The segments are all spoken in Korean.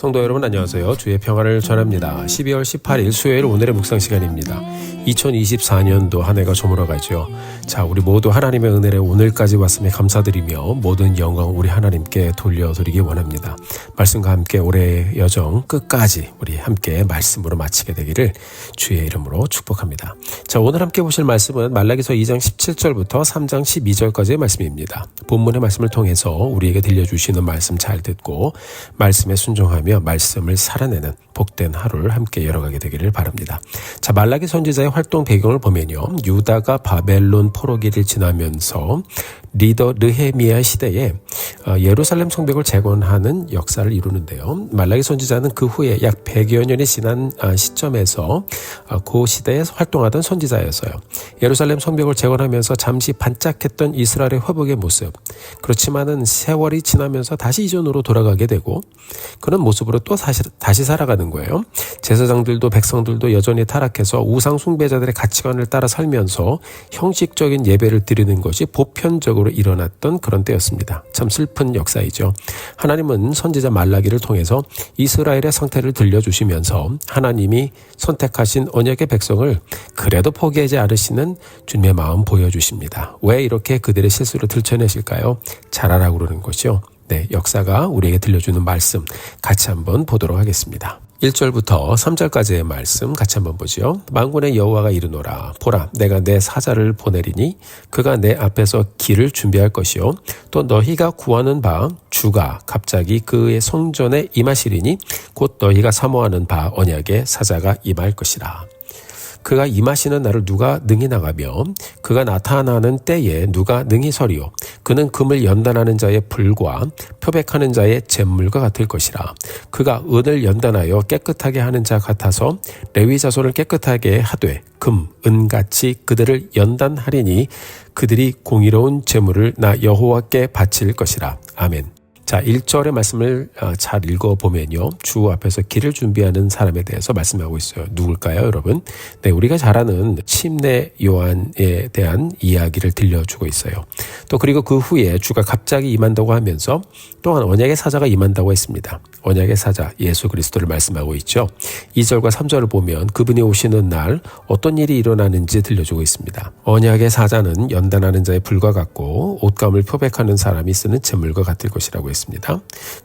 성도 여러분 안녕하세요. 주의 평화를 전합니다. 12월 18일 수요일 오늘의 묵상 시간입니다. 2024년도 한 해가 저물어가죠. 자, 우리 모두 하나님의 은혜를 오늘까지 왔음에 감사드리며 모든 영광 우리 하나님께 돌려드리기 원합니다. 말씀과 함께 올해의 여정 끝까지 우리 함께 말씀으로 마치게 되기를 주의 이름으로 축복합니다. 자, 오늘 함께 보실 말씀은 말라기서 2장 17절부터 3장 12절까지의 말씀입니다. 본문의 말씀을 통해서 우리에게 들려주시는 말씀 잘 듣고 말씀에 순종하며 말씀을 살아내는 복된 하루를 함께 열어가게 되기를 바랍니다. 자, 말라기 선지자의 활동 배경을 보면요. 유다가 바벨론 포로기를 지나면서 리더 느헤미야 시대에 예루살렘 성벽을 재건하는 역사를 이루는데요. 말라기 선지자는 그 후에 약 100여 년이 지난 시점에서 그 시대에 활동하던 선지자였어요. 예루살렘 성벽을 재건하면서 잠시 반짝했던 이스라엘의 회복의 모습. 그렇지만은 세월이 지나면서 다시 이전으로 돌아가게 되고 그런 모습으로 또 다시 살아가는 거예요. 제사장들도 백성들도 여전히 타락해서 우상 숭배자들의 가치관을 따라 살면서 형식적인 예배를 드리는 것이 보편적으로 일어났던 그런 때였습니다. 참 슬픈 역사이죠. 하나님은 선지자 말라기를 통해서 이스라엘의 상태를 들려주시면서 하나님이 선택하신 언약의 백성을 그래도 포기하지 않으시는 주님의 마음 보여주십니다. 왜 이렇게 그들의 실수를 들춰내실까요? 잘하라고 그러는 것이요. 네, 역사가 우리에게 들려주는 말씀 같이 한번 보도록 하겠습니다. 1절부터 3절까지의 말씀 같이 한번 보죠. 만군의 여호와가 이르노라. 보라, 내가 내 사자를 보내리니 그가 내 앞에서 길을 준비할 것이요. 또 너희가 구하는 바 주가 갑자기 그의 성전에 임하시리니 곧 너희가 사모하는 바 언약의 사자가 임할 것이라. 그가 임하시는 날을 누가 능히 나가며 그가 나타나는 때에 누가 능히 서리요. 그는 금을 연단하는 자의 불과 표백하는 자의 잿물과 같을 것이라. 그가 은을 연단하여 깨끗하게 하는 자 같아서 레위 자손을 깨끗하게 하되 금, 은같이 그들을 연단하리니 그들이 공의로운 제물을 나 여호와께 바칠 것이라. 아멘. 자, 1절의 말씀을 잘 읽어보면요. 주 앞에서 길을 준비하는 사람에 대해서 말씀하고 있어요. 누굴까요, 여러분? 네, 우리가 잘 아는 침례 요한에 대한 이야기를 들려주고 있어요. 또 그리고 그 후에 주가 갑자기 임한다고 하면서 또한 언약의 사자가 임한다고 했습니다. 언약의 사자 예수 그리스도를 말씀하고 있죠. 2절과 3절을 보면 그분이 오시는 날 어떤 일이 일어나는지 들려주고 있습니다. 언약의 사자는 연단하는 자의 불과 같고 옷감을 표백하는 사람이 쓰는 잿물과 같을 것이라고 했습니다.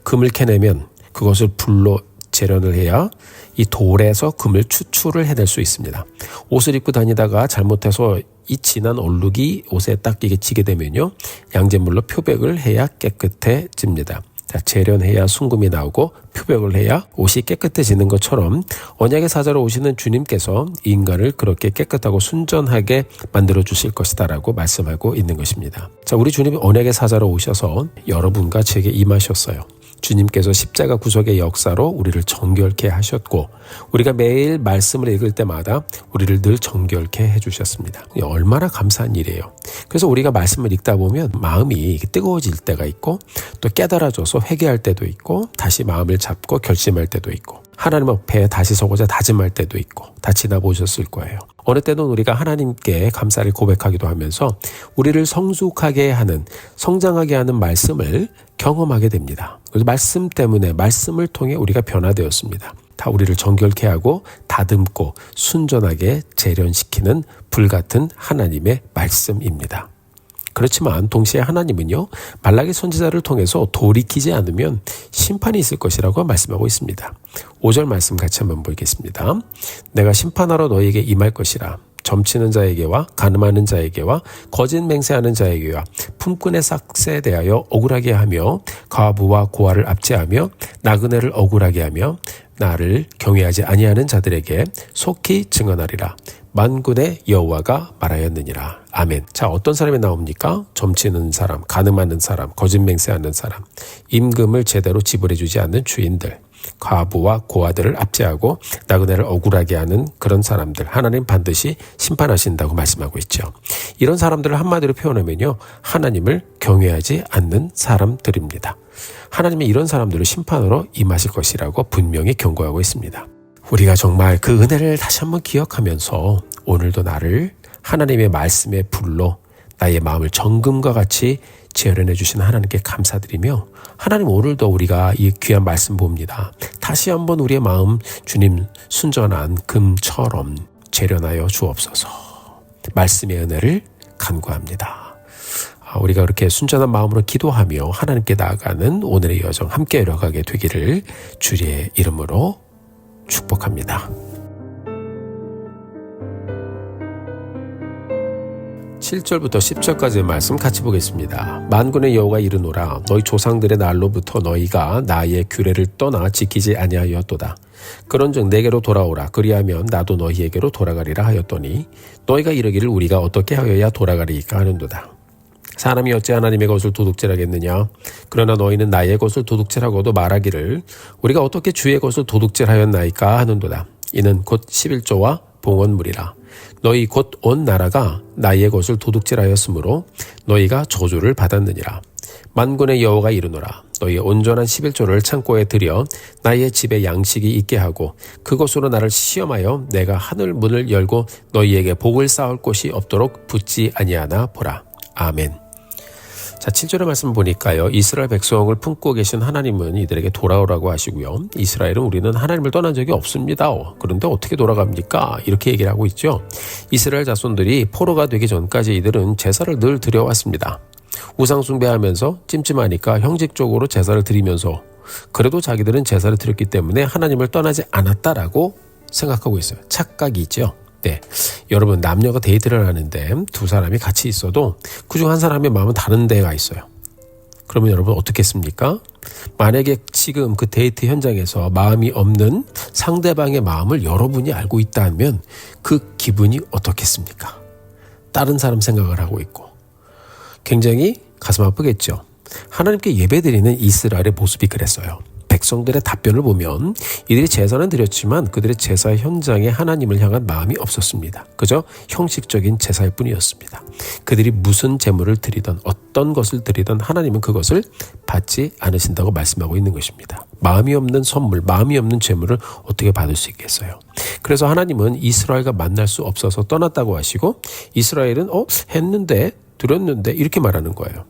금을 캐내면 그것을 불로 재련을 해야 이 돌에서 금을 추출을 해낼 수 있습니다. 옷을 입고 다니다가 잘못해서 이 진한 얼룩이 옷에 딱 이게 지게 되면요. 양잿물로 표백을 해야 깨끗해집니다. 재련해야 순금이 나오고 표백을 해야 옷이 깨끗해지는 것처럼 언약의 사자로 오시는 주님께서 인간을 그렇게 깨끗하고 순전하게 만들어 주실 것이다라고 말씀하고 있는 것입니다. 자, 우리 주님이 언약의 사자로 오셔서 여러분과 제게 임하셨어요. 주님께서 십자가 구속의 역사로 우리를 정결케 하셨고 우리가 매일 말씀을 읽을 때마다 우리를 늘 정결케 해주셨습니다. 얼마나 감사한 일이에요. 그래서 우리가 말씀을 읽다 보면 마음이 뜨거워질 때가 있고 또 깨달아져서 회개할 때도 있고 다시 마음을 잡고 결심할 때도 있고 하나님 앞에 다시 서고자 다짐할 때도 있고 다 지나보셨을 거예요. 어느 때는 우리가 하나님께 감사를 고백하기도 하면서 우리를 성숙하게 하는 성장하게 하는 말씀을 경험하게 됩니다. 그래서 말씀 때문에 말씀을 통해 우리가 변화되었습니다. 다 우리를 정결케 하고 다듬고 순전하게 재련시키는 불같은 하나님의 말씀입니다. 그렇지만 동시에 하나님은요. 말라기 선지자를 통해서 돌이키지 않으면 심판이 있을 것이라고 말씀하고 있습니다. 5절 말씀 같이 한번 보겠습니다. 내가 심판하러 너에게 임할 것이라. 점치는 자에게와 가늠하는 자에게와 거짓 맹세하는 자에게와 품꾼의 삭세에 대하여 억울하게 하며 과부와 고아를 압제하며 나그네를 억울하게 하며 나를 경외하지 아니하는 자들에게 속히 증언하리라. 만군의 여호와가 말하였느니라. 아멘. 자, 어떤 사람이 나옵니까? 점치는 사람, 가늠하는 사람, 거짓 맹세하는 사람, 임금을 제대로 지불해주지 않는 주인들, 과부와 고아들을 압제하고 나그네를 억울하게 하는 그런 사람들, 하나님 반드시 심판하신다고 말씀하고 있죠. 이런 사람들을 한마디로 표현하면요, 하나님을 경외하지 않는 사람들입니다. 하나님이 이런 사람들을 심판으로 임하실 것이라고 분명히 경고하고 있습니다. 우리가 정말 그 은혜를 다시 한번 기억하면서 오늘도 나를 하나님의 말씀의 불로 나의 마음을 정금과 같이 재련해 주신 하나님께 감사드리며 하나님 오늘도 우리가 이 귀한 말씀 봅니다. 다시 한번 우리의 마음 주님 순전한 금처럼 재련하여 주옵소서. 말씀의 은혜를 간구합니다. 우리가 그렇게 순전한 마음으로 기도하며 하나님께 나아가는 오늘의 여정 함께 이뤄가게 되기를 주의 이름으로 축복합니다. 7절부터 10절까지의 말씀 같이 보겠습니다. 만군의 여호와가 이르노라 너희 조상들의 날로부터 너희가 나의 규례를 떠나 지키지 아니하였도다. 그런즉 내게로 돌아오라 그리하면 나도 너희에게로 돌아가리라 하였더니 너희가 이르기를 우리가 어떻게 하여야 돌아가리까 하는도다. 사람이 어찌 하나님의 것을 도둑질하겠느냐? 그러나 너희는 나의 것을 도둑질하고도 말하기를 우리가 어떻게 주의 것을 도둑질하였나이까 하는도다. 이는 곧 11조와 봉헌물이라. 너희 곧 온 나라가 나의 것을 도둑질하였으므로 너희가 저주를 받았느니라. 만군의 여호와가 이르노라 너희의 온전한 11조를 창고에 들여 나의 집에 양식이 있게 하고 그것으로 나를 시험하여 내가 하늘 문을 열고 너희에게 복을 쌓을 곳이 없도록 붙지 아니하나 보라. 아멘. 자, 7절의 말씀 보니까요. 이스라엘 백성을 품고 계신 하나님은 이들에게 돌아오라고 하시고요. 이스라엘은 우리는 하나님을 떠난 적이 없습니다. 그런데 어떻게 돌아갑니까? 이렇게 얘기를 하고 있죠. 이스라엘 자손들이 포로가 되기 전까지 이들은 제사를 늘 드려왔습니다. 우상 숭배하면서 찜찜하니까 형식적으로 제사를 드리면서 그래도 자기들은 제사를 드렸기 때문에 하나님을 떠나지 않았다라고 생각하고 있어요. 착각이 있죠. 네, 여러분 남녀가 데이트를 하는데 두 사람이 같이 있어도 그중 한 사람의 마음은 다른 데가 있어요. 그러면 여러분 어떻겠습니까? 만약에 지금 그 데이트 현장에서 마음이 없는 상대방의 마음을 여러분이 알고 있다면 그 기분이 어떻겠습니까? 다른 사람 생각을 하고 있고 굉장히 가슴 아프겠죠. 하나님께 예배드리는 이스라엘의 모습이 그랬어요. 백성들의 답변을 보면 이들이 제사는 드렸지만 그들의 제사 현장에 하나님을 향한 마음이 없었습니다. 그저 형식적인 제사일 뿐이었습니다. 그들이 무슨 제물을 드리던 어떤 것을 드리던 하나님은 그것을 받지 않으신다고 말씀하고 있는 것입니다. 마음이 없는 선물, 마음이 없는 제물을 어떻게 받을 수 있겠어요? 그래서 하나님은 이스라엘과 만날 수 없어서 떠났다고 하시고 이스라엘은 했는데 드렸는데 이렇게 말하는 거예요.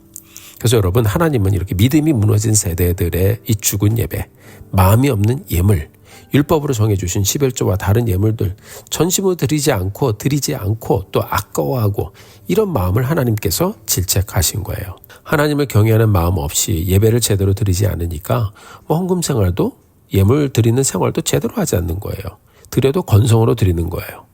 그래서 여러분 하나님은 이렇게 믿음이 무너진 세대들의 이 죽은 예배, 마음이 없는 예물, 율법으로 정해주신 11조와 다른 예물들 전심으로 드리지 않고 또 아까워하고 이런 마음을 하나님께서 질책하신 거예요. 하나님을 경외하는 마음 없이 예배를 제대로 드리지 않으니까 헌금 생활도 예물 드리는 생활도 제대로 하지 않는 거예요. 드려도 건성으로 드리는 거예요.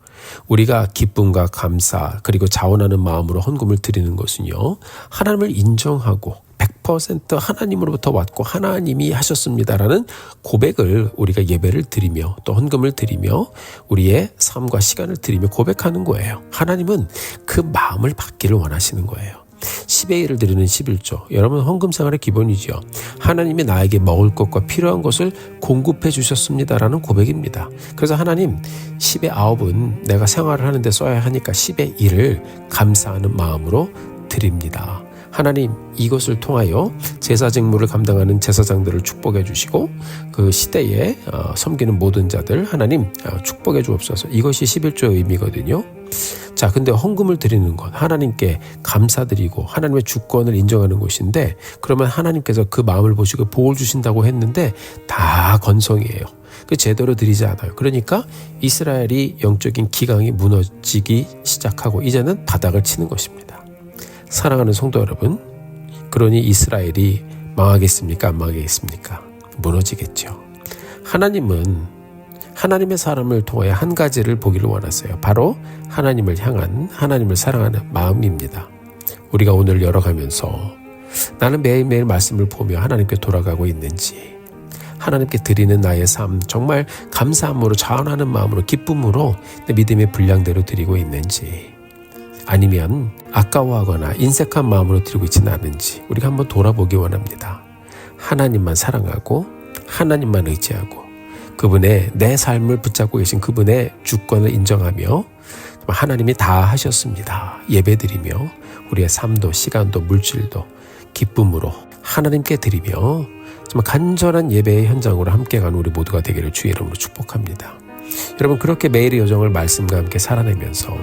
우리가 기쁨과 감사 그리고 자원하는 마음으로 헌금을 드리는 것은요. 하나님을 인정하고 100% 하나님으로부터 왔고 하나님이 하셨습니다라는 고백을 우리가 예배를 드리며 또 헌금을 드리며 우리의 삶과 시간을 드리며 고백하는 거예요. 하나님은 그 마음을 받기를 원하시는 거예요. 10의 1을 드리는 11조. 여러분 헌금 생활의 기본이죠. 하나님이 나에게 먹을 것과 필요한 것을 공급해 주셨습니다라는 고백입니다. 그래서 하나님 10의 9은 내가 생활을 하는데 써야 하니까 10의 1을 감사하는 마음으로 드립니다. 하나님 이것을 통하여 제사 직무를 감당하는 제사장들을 축복해 주시고 그 시대에 섬기는 모든 자들 하나님 축복해 주옵소서. 이것이 11조의 의미거든요. 자, 근데 헌금을 드리는 것 하나님께 감사드리고 하나님의 주권을 인정하는 것인데 그러면 하나님께서 그 마음을 보시고 복을 주신다고 했는데 다 건성이에요. 제대로 드리지 않아요. 그러니까 이스라엘이 영적인 기강이 무너지기 시작하고 이제는 바닥을 치는 것입니다. 사랑하는 성도 여러분, 그러니 이스라엘이 망하겠습니까? 안 망하겠습니까? 무너지겠죠. 하나님은 하나님의 사람을 통해 한 가지를 보기를 원하세요. 바로 하나님을 향한 하나님을 사랑하는 마음입니다. 우리가 오늘 열어가면서 나는 매일매일 말씀을 보며 하나님께 돌아가고 있는지 하나님께 드리는 나의 삶 정말 감사함으로 자원하는 마음으로 기쁨으로 내 믿음의 분량대로 드리고 있는지 아니면 아까워하거나 인색한 마음으로 드리고 있지는 않은지 우리가 한번 돌아보기 원합니다. 하나님만 사랑하고 하나님만 의지하고 그분의 내 삶을 붙잡고 계신 그분의 주권을 인정하며 하나님이 다 하셨습니다. 예배드리며 우리의 삶도 시간도 물질도 기쁨으로 하나님께 드리며 정말 간절한 예배의 현장으로 함께 가는 우리 모두가 되기를 주의 이름으로 축복합니다. 여러분 그렇게 매일의 여정을 말씀과 함께 살아내면서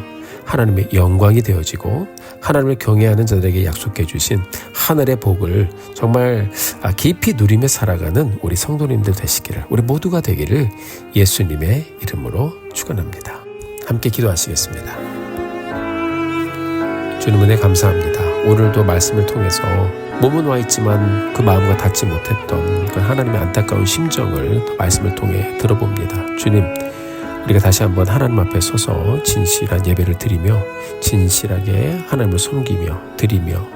하나님의 영광이 되어지고 하나님을 경외하는 자들에게 약속해 주신 하늘의 복을 정말 깊이 누리며 살아가는 우리 성도님들 되시기를, 우리 모두가 되기를 예수님의 이름으로 축원합니다. 함께 기도하시겠습니다. 주님 은혜 감사합니다. 오늘도 말씀을 통해서 몸은 와 있지만 그 마음과 닿지 못했던 그 하나님의 안타까운 심정을 말씀을 통해 들어봅니다. 주님, 우리가 다시 한번 하나님 앞에 서서 진실한 예배를 드리며 진실하게 하나님을 섬기며 드리며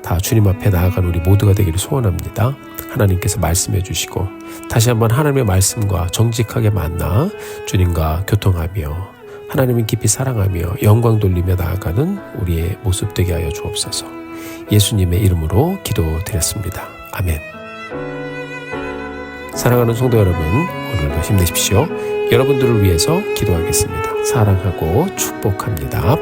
다 주님 앞에 나아간 우리 모두가 되기를 소원합니다. 하나님께서 말씀해 주시고 다시 한번 하나님의 말씀과 정직하게 만나 주님과 교통하며 하나님을 깊이 사랑하며 영광 돌리며 나아가는 우리의 모습 되게 하여 주옵소서. 예수님의 이름으로 기도드렸습니다. 아멘. 사랑하는 성도 여러분, 오늘도 힘내십시오. 여러분들을 위해서 기도하겠습니다. 사랑하고 축복합니다.